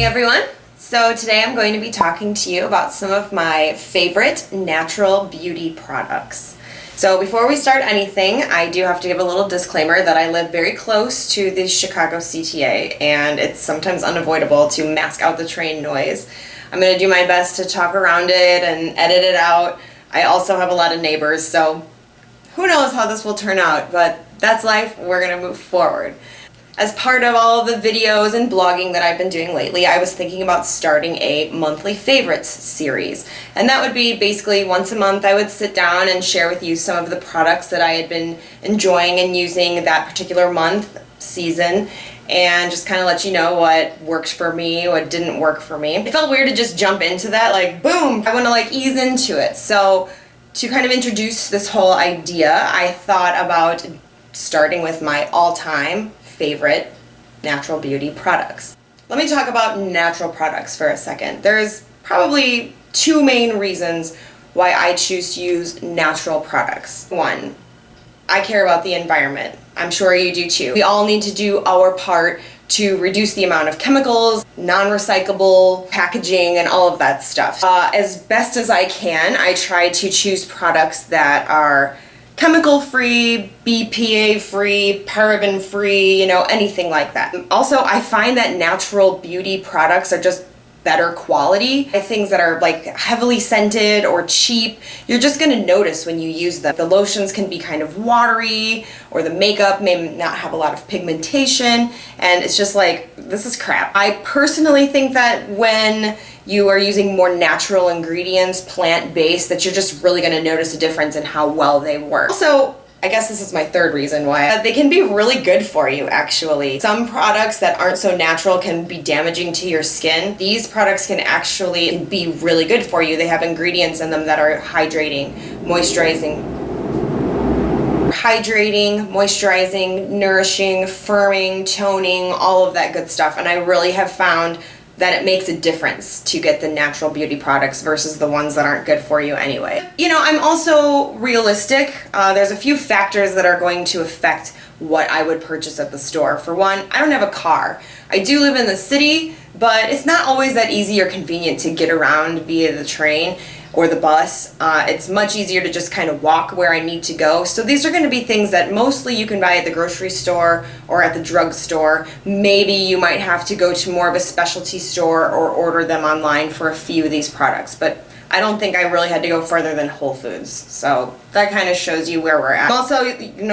morning, everyone. So today I'm going to be talking to you about some of my favorite natural beauty products. So before we start anything, I do have to give a little disclaimer that I live very close to the Chicago CTA and it's sometimes unavoidable to mask out the train noise. I'm going to do my best to talk around it and edit it out. I also have a lot of neighbors, so who knows how this will turn out, but that's life. We're going to move forward. As part of all of the videos and blogging that I've been doing lately, I was thinking about starting a monthly favorites series. And that would be basically once a month I would sit down and share with you some of the products that I had been enjoying and using that particular month, season, and just kind of let you know what worked for me, what didn't work for me. It felt weird to just jump into that, like boom, I want to ease into it. So to kind of introduce this whole idea, I thought about starting with my all-time favorite natural beauty products. Let me talk about natural products for a second. There's probably two main reasons why I choose to use natural products. One, I care about the environment. I'm sure you do too. We all need to do our part to reduce the amount of chemicals, non-recyclable packaging, and all of that stuff. As best as I can, I try to choose products that are chemical-free, BPA-free, paraben-free, anything like that. Also, I find that natural beauty products are just better quality. Things that are heavily scented or cheap, you're just gonna notice when you use them. The lotions can be kind of watery, or the makeup may not have a lot of pigmentation, and it's just this is crap. I personally think that when you are using more natural ingredients, plant-based, that you're just really gonna notice a difference in how well they work. Also, I guess this is my third reason why. They can be really good for you, actually. Some products that aren't so natural can be damaging to your skin. These products can actually be really good for you. They have ingredients in them that are hydrating, moisturizing, nourishing, firming, toning, all of that good stuff. And I really have found that it makes a difference to get the natural beauty products versus the ones that aren't good for you anyway. I'm also realistic. There's a few factors that are going to affect what I would purchase at the store. For one, I don't have a car. I do live in the city, but it's not always that easy or convenient to get around via the train or the bus. It's much easier to just kind of walk where I need to go. So these are going to be things that mostly you can buy at the grocery store or at the drugstore. Maybe you might have to go to more of a specialty store or order them online for a few of these products. But I don't think I really had to go further than Whole Foods. So that kind of shows you where we're at. I'm also,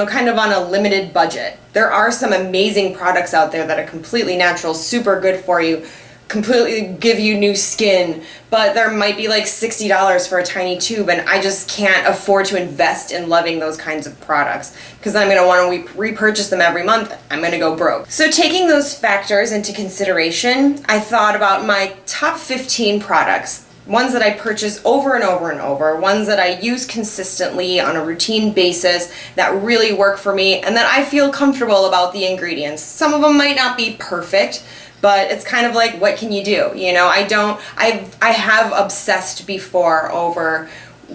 kind of on a limited budget. There are some amazing products out there that are completely natural, super good for you, completely give you new skin, but there might be $60 for a tiny tube, and I just can't afford to invest in loving those kinds of products because I'm going to want to repurchase them every month. I'm going to go broke. So taking those factors into consideration, I thought about my top 15 products, ones that I purchase over and over and over, ones that I use consistently on a routine basis that really work for me and that I feel comfortable about the ingredients. Some of them might not be perfect, but it's kind of what can you do? I have obsessed before over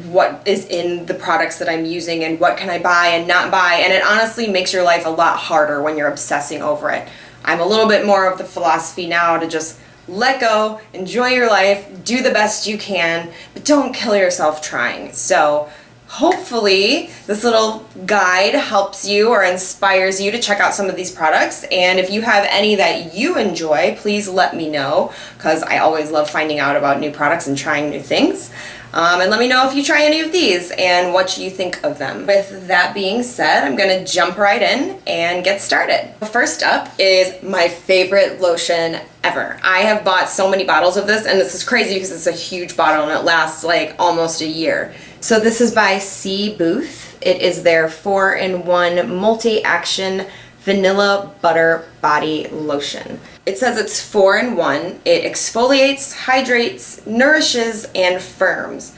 what is in the products that I'm using and what can I buy and not buy, and it honestly makes your life a lot harder when you're obsessing over it. I'm a little bit more of the philosophy now to just let go, enjoy your life, do the best you can, but don't kill yourself trying. So hopefully this little guide helps you or inspires you to check out some of these products, and if you have any that you enjoy, please let me know because I always love finding out about new products and trying new things. And let me know if you try any of these and what you think of them. With that being said, I'm going to jump right in and get started. First up is my favorite lotion ever. I have bought so many bottles of this, and this is crazy because it's a huge bottle and it lasts almost a year. So this is by C. Booth. It is their 4-in-1 multi-action vanilla butter body lotion. It says it's 4-in-1. It exfoliates, hydrates, nourishes, and firms.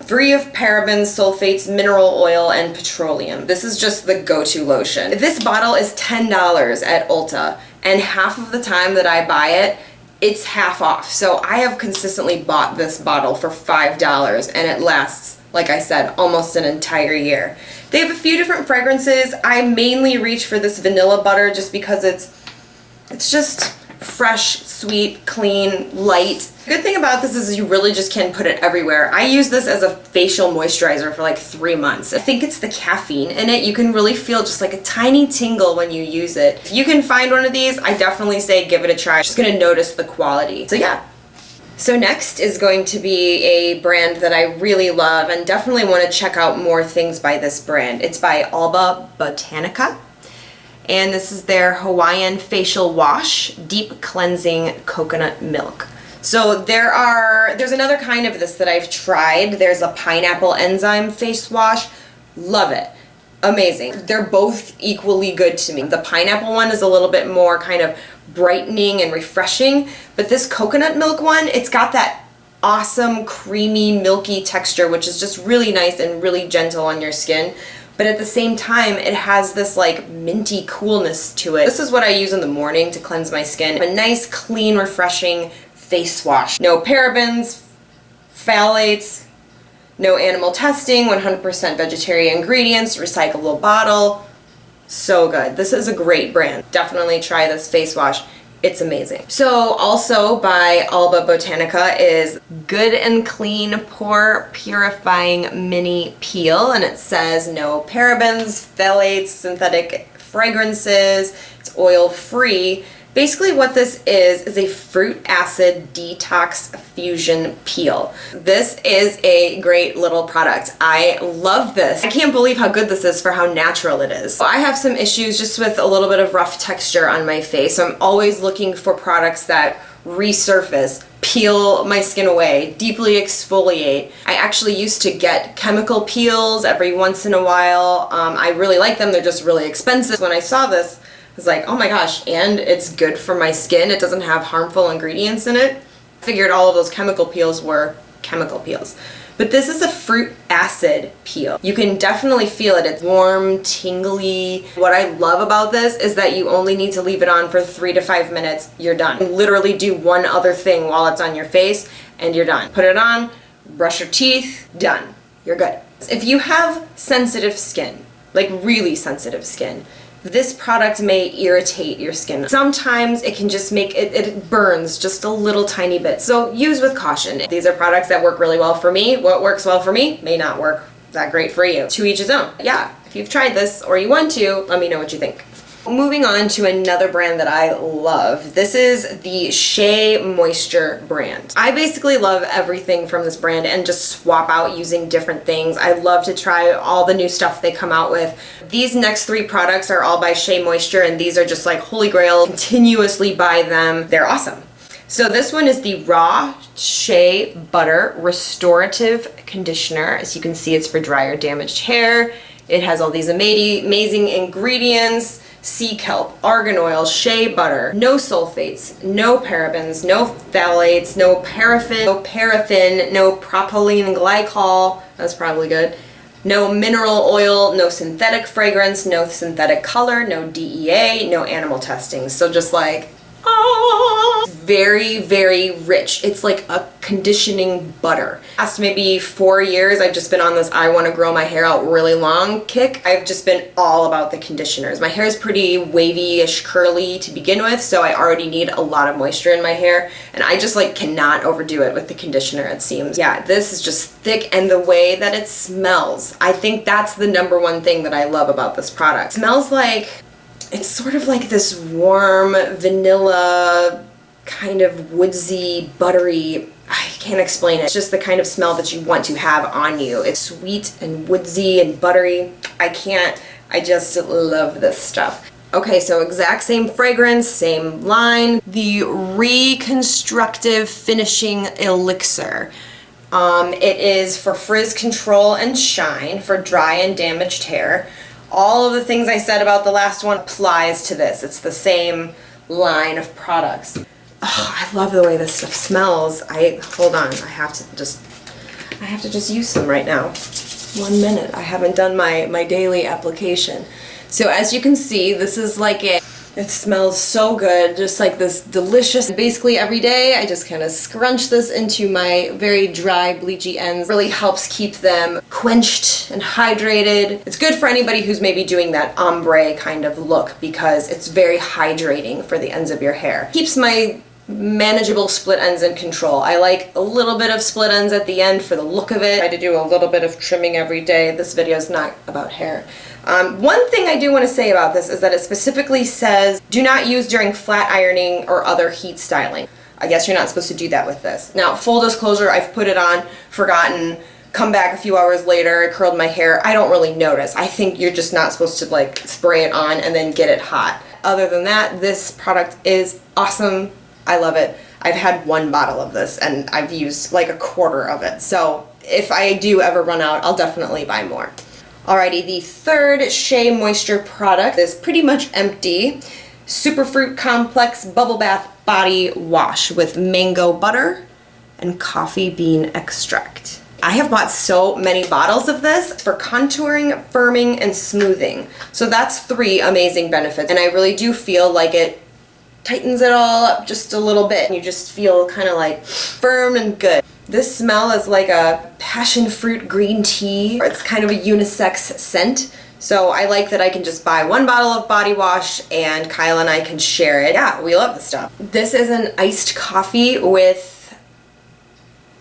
Free of parabens, sulfates, mineral oil, and petroleum. This is just the go-to lotion. This bottle is $10 at Ulta, and half of the time that I buy it, it's half off. So I have consistently bought this bottle for $5, and it lasts, like I said, almost an entire year. They have a few different fragrances. I mainly reach for this vanilla butter just because it's just fresh, sweet, clean, light. The good thing about this is you really just can put it everywhere. I use this as a facial moisturizer for like 3 months. I think it's the caffeine in it. You can really feel just like a tiny tingle when you use it. If you can find one of these, I definitely say give it a try. Just gonna notice the quality. So yeah. So next is going to be a brand that I really love and definitely want to check out more things by this brand. It's by Alba Botanica. And this is their Hawaiian Facial Wash Deep Cleansing Coconut Milk. So there's another kind of this that I've tried. There's a pineapple enzyme face wash. Love it. Amazing. They're both equally good to me. The pineapple one is a little bit more kind of brightening and refreshing, but this coconut milk one, it's got that awesome creamy milky texture, which is just really nice and really gentle on your skin. But at the same time, it has this like minty coolness to it. This is what I use in the morning to cleanse my skin. A nice, clean, refreshing face wash. No parabens, phthalates, no animal testing, 100% vegetarian ingredients, recyclable bottle. So good. This is a great brand. Definitely try this face wash. It's amazing. So also by Alba Botanica is Good and Clean Pore Purifying Mini Peel, and it says no parabens, phthalates, synthetic fragrances, it's oil free. Basically what this is a fruit acid detox fusion peel. This is a great little product. I love this. I can't believe how good this is for how natural it is. So I have some issues just with a little bit of rough texture on my face, so I'm always looking for products that resurface, peel my skin away, deeply exfoliate. I actually used to get chemical peels every once in a while. I really like them. They're just really expensive. When I saw this, I was like, oh my gosh, and it's good for my skin. It doesn't have harmful ingredients in it. I figured all of those chemical peels were chemical peels. But this is a fruit acid peel. You can definitely feel it. It's warm, tingly. What I love about this is that you only need to leave it on for 3 to 5 minutes. You're done. You literally do one other thing while it's on your face and you're done. Put it on, brush your teeth, done. You're good. If you have sensitive skin, like really sensitive skin, this product may irritate your skin. Sometimes it can just make it burns just a little tiny bit. So use with caution. These are products that work really well for me. What works well for me may not work that great for you. To each his own. Yeah, if you've tried this or you want to, let me know what you think. Moving on to another brand that I love. This is the Shea Moisture brand. I basically love everything from this brand and just swap out using different things. I love to try all the new stuff they come out with. These next 3 products are all by Shea Moisture, and these are just like holy grail. Continuously buy them. They're awesome. So this one is the Raw Shea Butter Restorative Conditioner. As you can see, it's for dry or damaged hair. It has all these amazing ingredients. Sea kelp, argan oil, shea butter, no sulfates, no parabens, no phthalates, no paraffin, no propylene glycol, that's probably good, no mineral oil, no synthetic fragrance, no synthetic color, no DEA, no animal testing. So just like, very, very rich. It's like a conditioning butter. Past maybe 4 years, I've just been on this I want to grow my hair out really long kick. I've just been all about the conditioners. My hair is pretty wavy-ish curly to begin with, so I already need a lot of moisture in my hair, and I just like cannot overdo it with the conditioner, it seems. Yeah, this is just thick, and the way that it smells, I think that's the #1 thing that I love about this product. It smells like, it's sort of like this warm vanilla, kind of woodsy, buttery, I can't explain it. It's just the kind of smell that you want to have on you. It's sweet and woodsy and buttery. I just love this stuff. Okay, so exact same fragrance, same line. The Reconstructive Finishing Elixir. It is for frizz control and shine for dry and damaged hair. All of the things I said about the last one applies to this. It's the same line of products. Oh, I love the way this stuff smells. Hold on, I have to just use some right now. 1 minute, I haven't done my daily application. So as you can see, this is like It smells so good, just like this delicious. Basically every day I just kind of scrunch this into my very dry, bleachy ends. Really helps keep them quenched and hydrated. It's good for anybody who's maybe doing that ombre kind of look because it's very hydrating for the ends of your hair. Keeps my manageable split ends in control. I like a little bit of split ends at the end for the look of it. I try to do a little bit of trimming every day. This video is not about hair. One thing I do want to say about this is that it specifically says do not use during flat ironing or other heat styling. I guess you're not supposed to do that with this. Now, full disclosure, I've put it on, forgotten, come back a few hours later, I curled my hair. I don't really notice. I think you're just not supposed to like spray it on and then get it hot. Other than that, this product is awesome. I love it. I've had one bottle of this and I've used like a quarter of it. So if I do ever run out, I'll definitely buy more. Alrighty, the third Shea Moisture product is pretty much empty. Superfruit Complex Bubble Bath Body Wash with mango butter and coffee bean extract. I have bought so many bottles of this for contouring, firming, and smoothing. So that's 3 amazing benefits. And I really do feel like it tightens it all up just a little bit. And you just feel kind of like firm and good. This smell is like a passion fruit green tea. It's kind of a unisex scent. So I like that I can just buy 1 bottle of body wash and Kyle and I can share it. Yeah, we love this stuff. This is an iced coffee with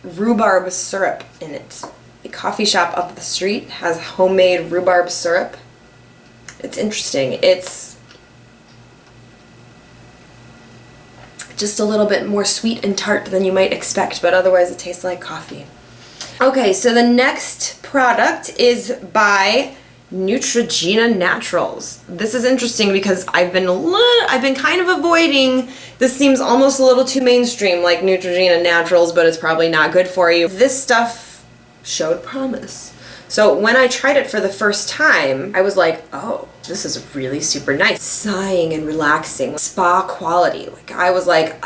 rhubarb syrup in it. The coffee shop up the street has homemade rhubarb syrup. It's interesting. It's just a little bit more sweet and tart than you might expect, but otherwise it tastes like coffee. Okay, so the next product is by Neutrogena Naturals. This is interesting because I've been kind of avoiding. This seems almost a little too mainstream, like Neutrogena Naturals, but it's probably not good for you. This stuff showed promise. So when I tried it for the first time, I was like, oh, this is really super nice. Sighing and relaxing, spa quality. Like I was like,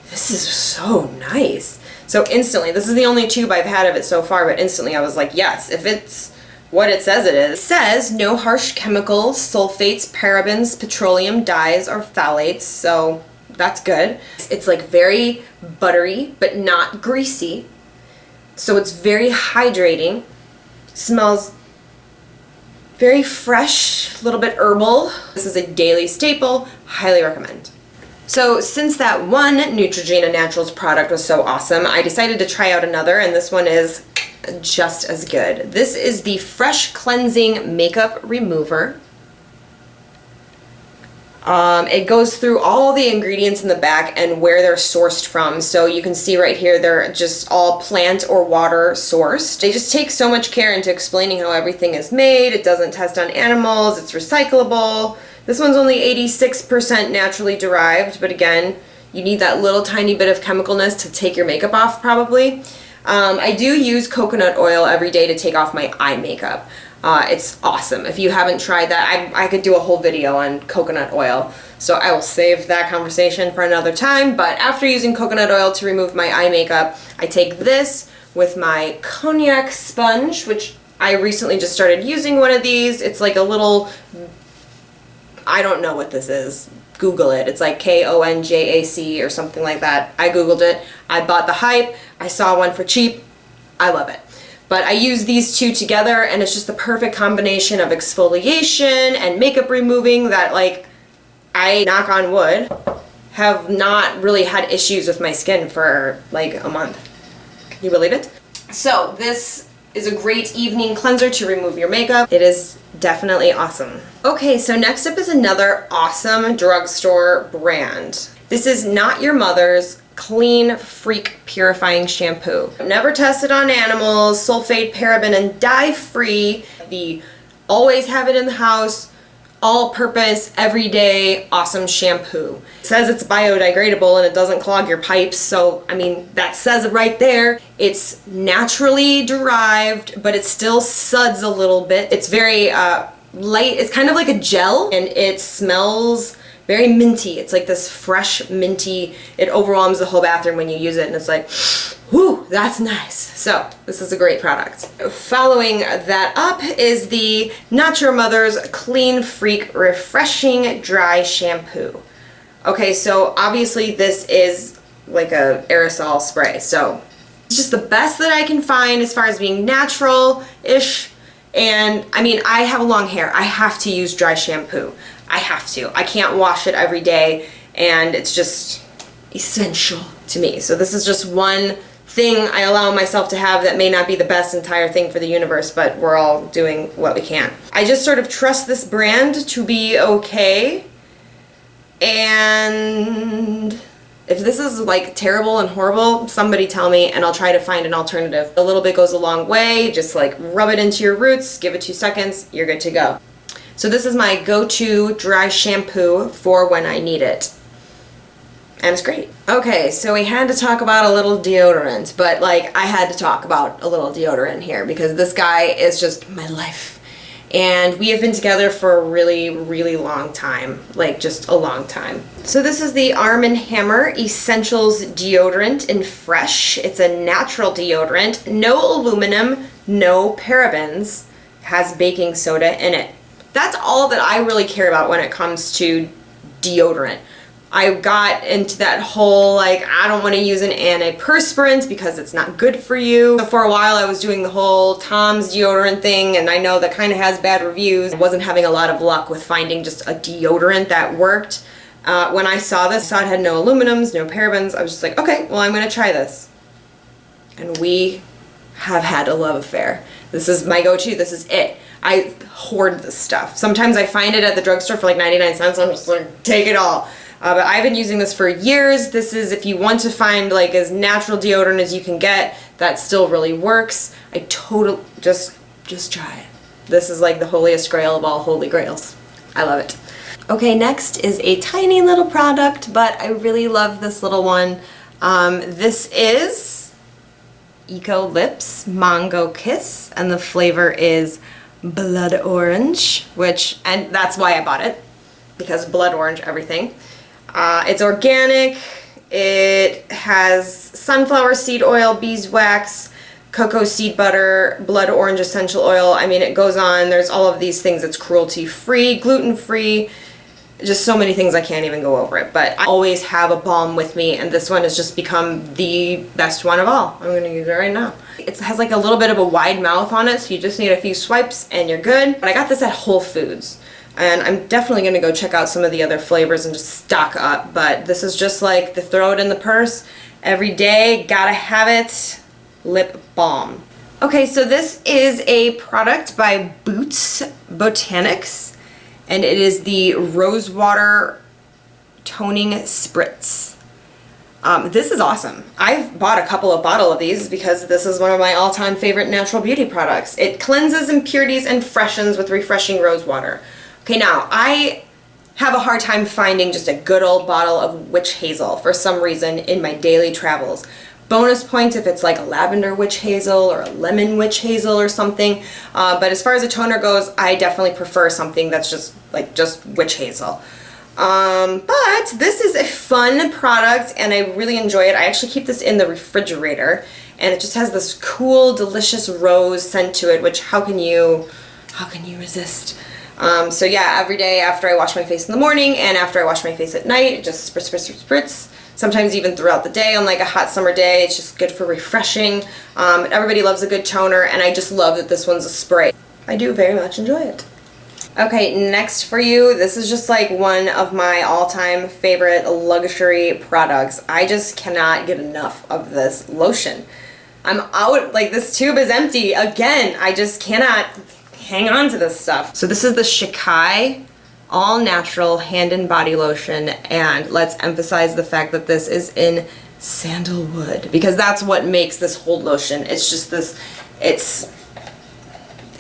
this is so nice. So instantly, this is the only tube I've had of it so far, but instantly I was like, yes, if it's what it says it is. It says no harsh chemicals, sulfates, parabens, petroleum dyes, or phthalates, so that's good. It's like very buttery, but not greasy. So it's very hydrating. Smells very fresh, a little bit herbal. This is a daily staple, highly recommend. So since that one Neutrogena Naturals product was so awesome, I decided to try out another, and this one is just as good. This is the Fresh Cleansing Makeup Remover. It goes through all the ingredients in the back and where they're sourced from. So you can see right here, they're just all plant or water sourced. They just take so much care into explaining how everything is made. It doesn't test on animals. It's recyclable. This one's only 86% naturally derived, but again, you need that little tiny bit of chemicalness to take your makeup off probably. I do use coconut oil every day to take off my eye makeup. It's awesome. If you haven't tried that, I could do a whole video on coconut oil. So I will save that conversation for another time. But after using coconut oil to remove my eye makeup, I take this with my cognac sponge, which I recently just started using one of these. It's like a little, I don't know what this is. Google it. It's like KONJAC or something like that. I Googled it. I bought the hype. I saw one for cheap. I love it. But I use these two together and it's just the perfect combination of exfoliation and makeup removing that, like, I, knock on wood, have not really had issues with my skin for like a month. Can you believe it? So this is a great evening cleanser to remove your makeup. It is definitely awesome. Okay, so next up is another awesome drugstore brand. This is Not Your Mother's Clean Freak Purifying Shampoo. Never tested on animals, sulfate, paraben, and dye-free. The always have it in the house, all-purpose, everyday, awesome shampoo. It says it's biodegradable and it doesn't clog your pipes, so I mean, that says it right there. It's naturally derived, but it still suds a little bit. It's very light. It's kind of like a gel, and it smells very minty. It's like this fresh minty, it overwhelms the whole bathroom when you use it, and it's like, whew, that's nice. So this is a great product. Following that up is the Natura Mother's Clean Freak Refreshing Dry Shampoo. Okay, so obviously this is like a aerosol spray, so it's just the best that I can find as far as being natural-ish. And I mean, I have long hair. I have to use dry shampoo. I have to. I can't wash it every day, and it's just essential to me. So this is just one thing I allow myself to have that may not be the best entire thing for the universe, but we're all doing what we can. I just sort of trust this brand to be okay. And if this is like terrible and horrible, somebody tell me and I'll try to find an alternative. A little bit goes a long way. Just like rub it into your roots, give it 2 seconds, you're good to go. So this is my go-to dry shampoo for when I need it. And it's great. Okay, so we had to talk about a little deodorant, but like I had to talk about a little deodorant here because this guy is just my life. And we have been together for a really, really long time, like just a long time. So this is the Arm & Hammer Essentials Deodorant in Fresh. It's a natural deodorant, no aluminum, no parabens, has baking soda in it. That's all that I really care about when it comes to deodorant. I got into that whole, like, I don't want to use an antiperspirant because it's not good for you. So for a while I was doing the whole Tom's deodorant thing, and I know that kind of has bad reviews. I wasn't having a lot of luck with finding just a deodorant that worked. When I saw this, I saw it had no aluminums, no parabens. I was just like, okay, well, I'm going to try this. And we have had a love affair. This is my go-to. This is it. I hoard this stuff. Sometimes I find it at the drugstore for like 99 cents. I'm just like, take it all. But I've been using this for years. This is if you want to find like as natural deodorant as you can get that still really works. I totally just try it. This is like the holiest grail of all holy grails. I love it. Okay, next is a tiny little product, but I really love this little one. This is Eco Lips Mango Kiss, and the flavor is blood orange, and that's why I bought it, because blood orange everything. It's organic. It has sunflower seed oil, beeswax, cocoa seed butter, blood orange essential oil. I mean, it goes on. There's all of these things. It's cruelty-free, gluten-free, just so many things I can't even go over it. But I always have a balm with me, and this one has just become the best one of all. I'm going to use it right now. It has like a little bit of a wide mouth on it, so you just need a few swipes and you're good. But I got this at Whole Foods. And I'm definitely going to go check out some of the other flavors and just stock up. But this is just like the throw it in the purse. Every day, gotta have it. Lip balm. Okay, so this is a product by Boots Botanics. And it is the Rosewater Toning Spritz. This is awesome. I've bought a couple of bottles of these because this is one of my all-time favorite natural beauty products. It cleanses impurities and freshens with refreshing rose water. Okay, now, I have a hard time finding just a good old bottle of witch hazel for some reason in my daily travels. Bonus points if it's like a lavender witch hazel or a lemon witch hazel or something. But as far as a toner goes, I definitely prefer something that's just witch hazel. But this is a fun product and I really enjoy it. I actually keep this in the refrigerator and it just has this cool, delicious rose scent to it, which how can you resist? So yeah, every day after I wash my face in the morning and after I wash my face at night, just spritz, spritz, spritz, spritz. Sometimes even throughout the day on like a hot summer day. It's just good for refreshing. Everybody loves a good toner and I just love that this one's a spray. I do very much enjoy it. Okay, next for you, this is just like one of my all-time favorite luxury products. I just cannot get enough of this lotion. I'm out, like this tube is empty again. I just cannot hang on to this stuff. So this is the Shikai all natural hand and body lotion, and let's emphasize the fact that this is in sandalwood because that's what makes this whole lotion. It's just this, it's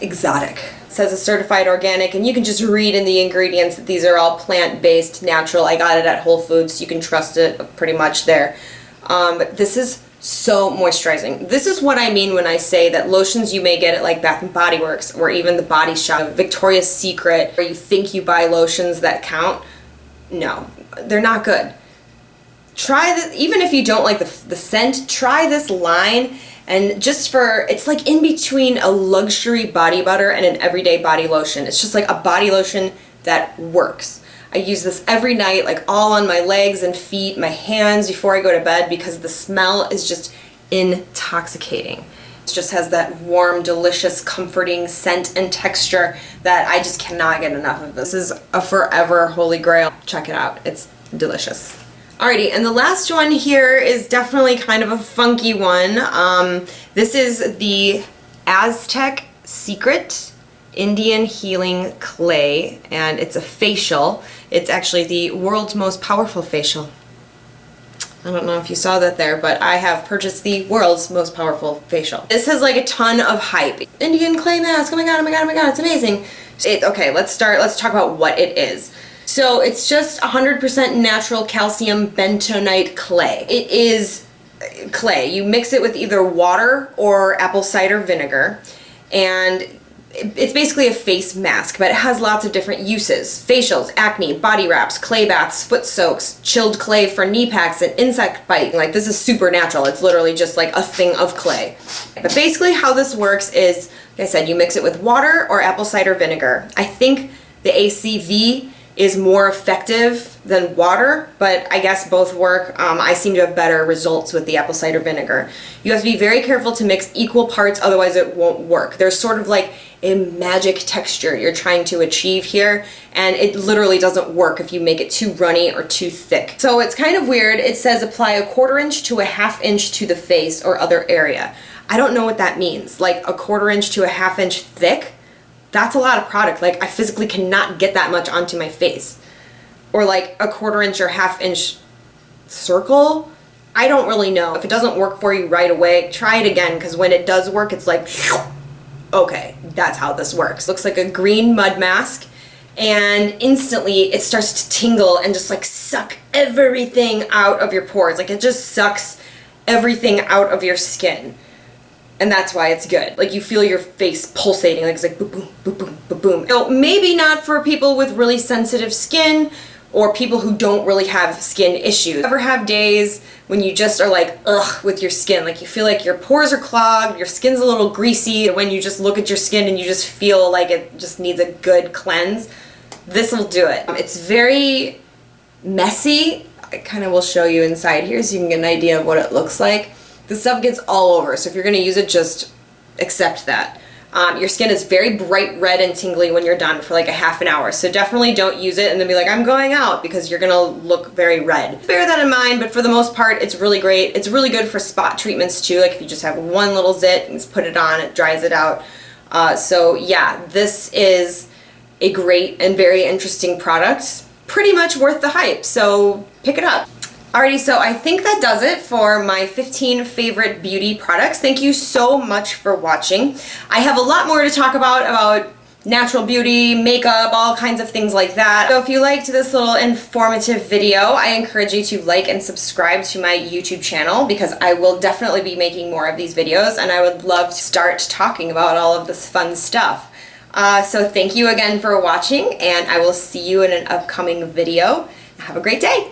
exotic. It says it's certified organic and you can just read in the ingredients that these are all plant-based, natural. I got it at Whole Foods, so you can trust it pretty much there. But this is so moisturizing. This is what I mean when I say that lotions you may get at like Bath & Body Works or even the Body Shop, Victoria's Secret, where you think you buy lotions that count. no, they're not good. Try this, even if you don't like the scent, try this line. And just it's like in between a luxury body butter and an everyday body lotion. It's just like a body lotion that works. I use this every night, like all on my legs and feet, my hands before I go to bed, because the smell is just intoxicating. It just has that warm, delicious, comforting scent and texture that I just cannot get enough of. This is a forever holy grail. Check it out. It's delicious. Alrighty, and the last one here is definitely kind of a funky one. This is the Aztec Secret Indian Healing Clay, and it's a facial. It's actually the world's most powerful facial. I don't know if you saw that there, but I have purchased the world's most powerful facial. This has like a ton of hype. Indian clay mask, oh my god, oh my god, oh my god, it's amazing. Okay, let's talk about what it is. So it's just 100% natural calcium bentonite clay. It is clay. You mix it with either water or apple cider vinegar, and it's basically a face mask, but it has lots of different uses. Facials, acne, body wraps, clay baths, foot soaks, chilled clay for knee packs, and insect biting. Like, this is super natural. It's literally just like a thing of clay. But basically how this works is, like I said, you mix it with water or apple cider vinegar. I think the ACV is more effective than water, but I guess both work. I seem to have better results with the apple cider vinegar. You have to be very careful to mix equal parts, otherwise it won't work. There's sort of like a magic texture you're trying to achieve here, and it literally doesn't work if you make it too runny or too thick. So it's kind of weird. It says apply a 1/4 inch to a 1/2 inch to the face or other area. I don't know what that means. Like a 1/4 inch to a 1/2 inch thick? That's a lot of product. Like, I physically cannot get that much onto my face. Or like a 1/4 inch or 1/2 inch circle? I don't really know. If it doesn't work for you right away, try it again, because when it does work, it's like, okay, that's how this works. Looks like a green mud mask, and instantly it starts to tingle and just like suck everything out of your pores. Like, it just sucks everything out of your skin. And that's why it's good. Like, you feel your face pulsating, like it's like boom, boom, boom, boom, boom, boom. So maybe not for people with really sensitive skin or people who don't really have skin issues. Ever have days when you just are like, ugh, with your skin? Like, you feel like your pores are clogged, your skin's a little greasy, when you just look at your skin and you just feel like it just needs a good cleanse? This will do it. It's very messy. I kind of will show you inside here so you can get an idea of what it looks like. This stuff gets all over, so if you're going to use it, just accept that. Your skin is very bright red and tingly when you're done for like a 1/2 hour, so definitely don't use it and then be like, I'm going out, because you're going to look very red. Bear that in mind, but for the most part, it's really great. It's really good for spot treatments too, like if you just have one little zit and just put it on, it dries it out. So yeah, this is a great and very interesting product. Pretty much worth the hype, so pick it up. Alrighty, so I think that does it for my 15 favorite beauty products. Thank you so much for watching. I have a lot more to talk about natural beauty, makeup, all kinds of things like that. So if you liked this little informative video, I encourage you to like and subscribe to my YouTube channel, because I will definitely be making more of these videos, and I would love to start talking about all of this fun stuff. So thank you again for watching, and I will see you in an upcoming video. Have a great day.